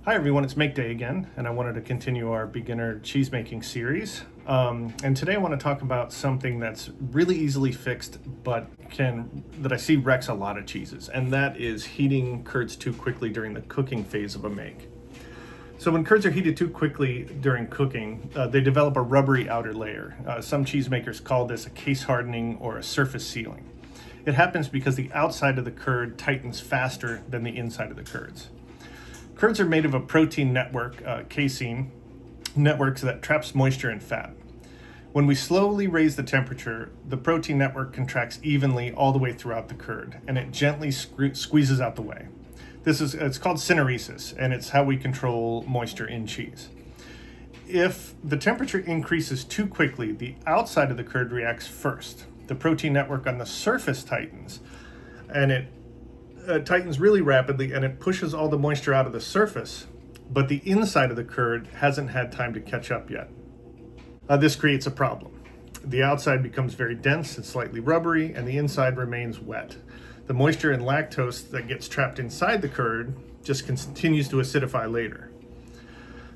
Hi everyone, it's Make Day again, and I wanted to continue our beginner cheese making series. And today I want to talk about something that's really easily fixed, but that I see wrecks a lot of cheeses, and that is heating curds too quickly during the cooking phase of a make. So when curds are heated too quickly during cooking, they develop a rubbery outer layer. Some cheesemakers call this a case hardening or a surface sealing. It happens because the outside of the curd tightens faster than the inside of the curds. Curds are made of a protein network, casein networks that traps moisture and fat. When we slowly raise the temperature, the protein network contracts evenly all the way throughout the curd, and it gently squeezes out the whey. It's called syneresis, and it's how we control moisture in cheese. If the temperature increases too quickly, the outside of the curd reacts first. The protein network on the surface tightens, and it tightens really rapidly, and it pushes all the moisture out of the surface, but the inside of the curd hasn't had time to catch up yet. This creates a problem. The outside becomes very dense and slightly rubbery, and the inside remains wet. The moisture and lactose that gets trapped inside the curd just continues to acidify later.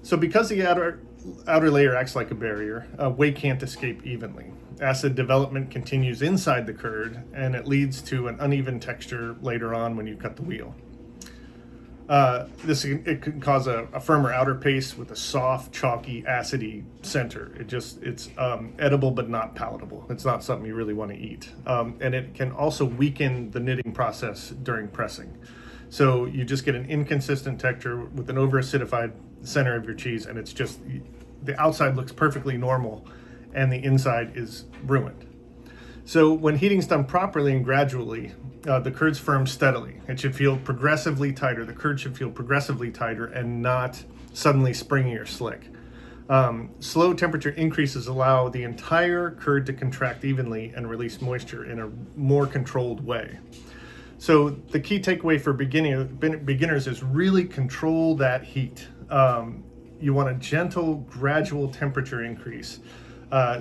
So because the outer layer acts like a barrier, whey can't escape evenly. Acid development continues inside the curd, and it leads to an uneven texture later on when you cut the wheel. It can cause a firmer outer paste with a soft, chalky, acidy center. It's edible but not palatable. It's not something you really want to eat. And it can also weaken the knitting process during pressing. So you just get an inconsistent texture with an over-acidified center of your cheese, and it's just, the outside looks perfectly normal and the inside is ruined. So when heating's done properly and gradually, the curds firm steadily. It should feel progressively tighter. The curd should feel progressively tighter and not suddenly springy or slick. Slow temperature increases allow the entire curd to contract evenly and release moisture in a more controlled way. So the key takeaway for beginners is really control that heat. You want a gentle, gradual temperature increase.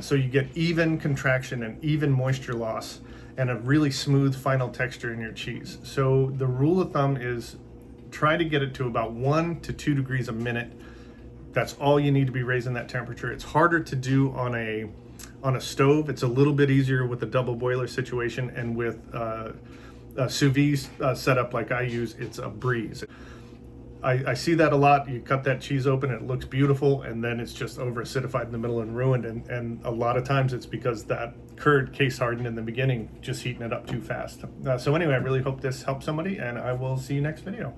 So you get even contraction and even moisture loss and a really smooth final texture in your cheese. So the rule of thumb is try to get it to about 1 to 2 degrees a minute. That's all you need to be raising that temperature. It's harder to do on a stove. It's a little bit easier with a double boiler situation, and with a sous vide setup like I use, it's a breeze. I see that a lot. You cut that cheese open, it looks beautiful, and then it's just over acidified in the middle and ruined. And a lot of times it's because that curd case hardened in the beginning, just heating it up too fast. So anyway, I really hope this helps somebody, and I will see you next video.